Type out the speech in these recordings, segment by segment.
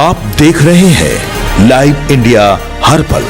आप देख रहे हैं लाइव इंडिया हर पल।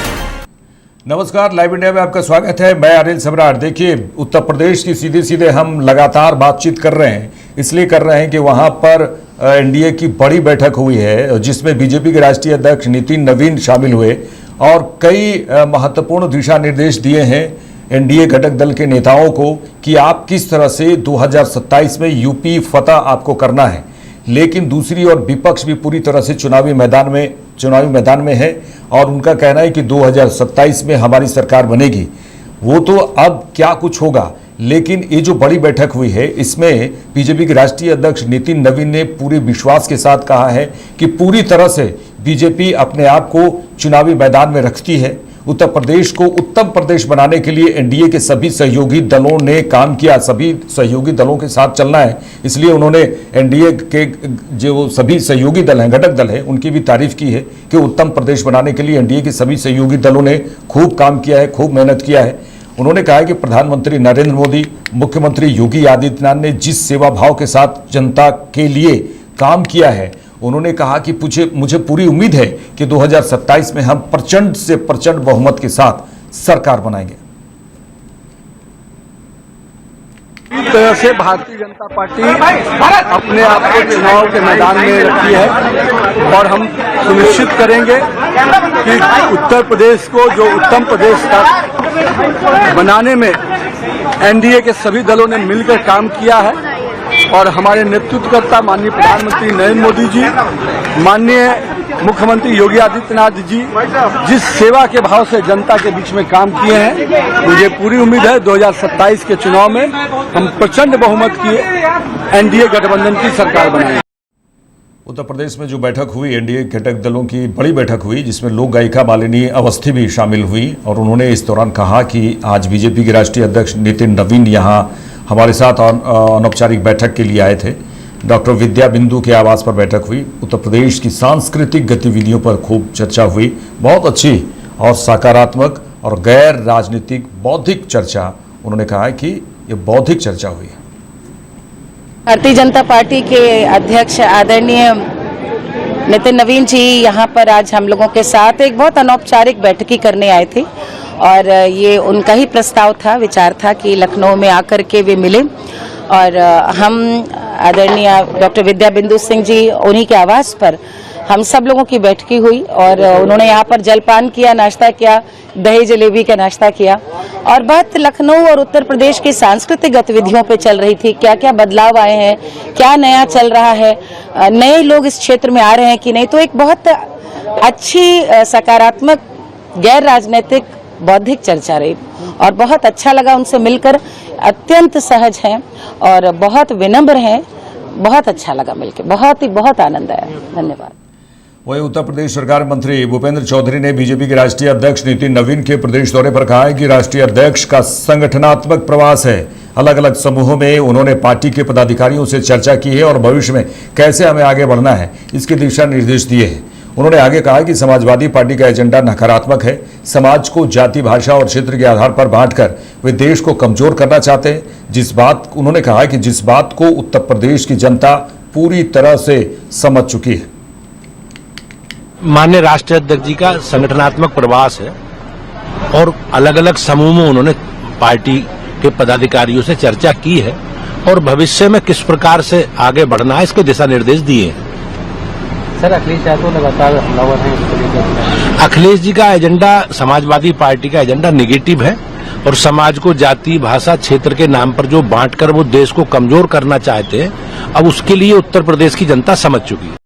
नमस्कार, लाइव इंडिया में आपका स्वागत है। मैं अनिल सम्राट। देखिए, उत्तर प्रदेश की सीधे हम लगातार बातचीत कर रहे हैं, इसलिए कर रहे हैं कि वहां पर एनडीए की बड़ी बैठक हुई है जिसमें बीजेपी के राष्ट्रीय अध्यक्ष नितिन नवीन शामिल हुए और कई महत्वपूर्ण दिशा निर्देश दिए हैं एनडीए घटक दल के नेताओं को कि आप किस तरह से 2027 में यूपी फतह आपको करना है। लेकिन दूसरी ओर विपक्ष भी पूरी तरह से चुनावी मैदान में है और उनका कहना है कि 2027 में हमारी सरकार बनेगी। वो तो अब क्या कुछ होगा, लेकिन ये जो बड़ी बैठक हुई है इसमें बीजेपी के राष्ट्रीय अध्यक्ष नितिन नवीन ने पूरे विश्वास के साथ कहा है कि पूरी तरह से बीजेपी अपने आप को चुनावी मैदान में रखती है। उत्तर प्रदेश को उत्तम प्रदेश बनाने के लिए एनडीए के सभी सहयोगी दलों ने काम किया, सभी सहयोगी दलों के साथ चलना है। इसलिए उन्होंने एनडीए के जो सभी सहयोगी दल हैं, घटक दल हैं, उनकी भी तारीफ की है कि उत्तम प्रदेश बनाने के लिए एनडीए के सभी सहयोगी दलों ने खूब काम किया है, खूब मेहनत किया है। उन्होंने कहा कि प्रधानमंत्री नरेंद्र मोदी, मुख्यमंत्री योगी आदित्यनाथ ने जिस सेवा भाव के साथ जनता के लिए काम किया है, उन्होंने कहा कि मुझे पूरी उम्मीद है कि 2027 में हम प्रचंड से प्रचंड बहुमत के साथ सरकार बनाएंगे। इस तरह से भारतीय जनता पार्टी अपने आप को चुनाव के मैदान में रखी है और हम सुनिश्चित करेंगे कि उत्तर प्रदेश को जो उत्तम प्रदेश का बनाने में एनडीए के सभी दलों ने मिलकर काम किया है और हमारे नेतृत्वकर्ता माननीय प्रधानमंत्री नरेंद्र मोदी जी, माननीय मुख्यमंत्री योगी आदित्यनाथ जी जिस सेवा के भाव से जनता के बीच में काम किए हैं, मुझे पूरी उम्मीद है 2027 के चुनाव में हम प्रचंड बहुमत की एनडीए गठबंधन की सरकार बनाएंगे। उत्तर प्रदेश में जो बैठक हुई, एनडीए घटक दलों की बड़ी बैठक हुई जिसमें लोक गायिका मालिनी अवस्थी भी शामिल हुई और उन्होंने इस दौरान कहा कि आज बीजेपी के राष्ट्रीय अध्यक्ष नितिन नवीन यहाँ हमारे साथ अनौपचारिक बैठक के लिए आए थे। डॉक्टर विद्या बिंदु के आवास पर बैठक हुई। उत्तर प्रदेश की सांस्कृतिक गतिविधियों पर खूब चर्चा हुई, बहुत अच्छी और सकारात्मक और गैर राजनीतिक बौद्धिक चर्चा। उन्होंने कहा है कि ये बौद्धिक चर्चा हुई है। भारतीय जनता पार्टी के अध्यक्ष आदरणीय नितिन नवीन जी यहाँ पर आज हम लोगों के साथ एक बहुत अनौपचारिक बैठकी करने आए थे और ये उनका ही प्रस्ताव था, विचार था कि लखनऊ में आकर के वे मिले और हम आदरणीय डॉक्टर विद्या बिंदु सिंह जी उन्हीं के आवास पर हम सब लोगों की बैठकी हुई और उन्होंने यहाँ पर जलपान किया, नाश्ता किया, दही जलेबी का नाश्ता किया और बात लखनऊ और उत्तर प्रदेश की सांस्कृतिक गतिविधियों पे चल रही थी। क्या क्या बदलाव आए हैं, क्या नया चल रहा है, नए लोग इस क्षेत्र में आ रहे हैं कि नहीं। तो एक बहुत अच्छी सकारात्मक गैर राजनीतिक बौद्धिक चर्चा रही और बहुत अच्छा लगा उनसे मिलकर। अत्यंत सहज हैं और बहुत विनम्र हैं, बहुत अच्छा लगा मिलकर, बहुत आनंद आया। धन्यवाद। वहीं उत्तर प्रदेश सरकार मंत्री भूपेंद्र चौधरी ने बीजेपी के राष्ट्रीय अध्यक्ष नितिन नवीन के प्रदेश दौरे पर कहा है कि राष्ट्रीय अध्यक्ष का संगठनात्मक प्रवास है। अलग अलग समूहों में उन्होंने पार्टी के पदाधिकारियों से चर्चा की है और भविष्य में कैसे हमें आगे बढ़ना है इसके दिशा निर्देश दिए हैं। उन्होंने आगे कहा कि समाजवादी पार्टी का एजेंडा नकारात्मक है। समाज को जाति, भाषा और क्षेत्र के आधार पर बांटकर वे देश को कमजोर करना चाहते हैं। उन्होंने कहा कि जिस बात को उत्तर प्रदेश की जनता पूरी तरह से समझ चुकी है। माननीय राष्ट्रीय अध्यक्ष जी का संगठनात्मक प्रवास है और अलग अलग समूह में उन्होंने पार्टी के पदाधिकारियों से चर्चा की है और भविष्य में किस प्रकार से आगे बढ़ना है इसके दिशा निर्देश दिए हैं। सर, अखिलेश यादव लगातार हमलावर हैं। अखिलेश जी का एजेंडा, समाजवादी पार्टी का एजेंडा नेगेटिव है और समाज को जाति, भाषा, क्षेत्र के नाम पर जो बांटकर वो देश को कमजोर करना चाहते हैं, अब उसके लिए उत्तर प्रदेश की जनता समझ चुकी है।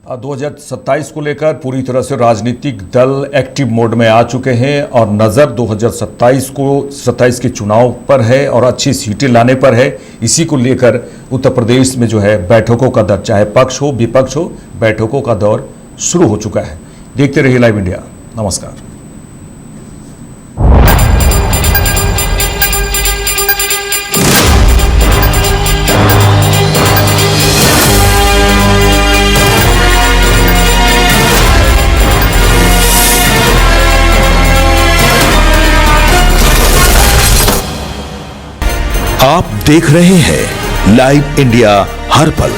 2027 को लेकर पूरी तरह से राजनीतिक दल एक्टिव मोड में आ चुके हैं और नज़र 2027 के चुनाव पर है और अच्छी सीटें लाने पर है। इसी को लेकर उत्तर प्रदेश में जो है बैठकों का दर, चाहे पक्ष हो विपक्ष हो, बैठकों का दौर शुरू हो चुका है। देखते रहिए लाइव इंडिया। नमस्कार। आप देख रहे हैं लाइव इंडिया हर पल।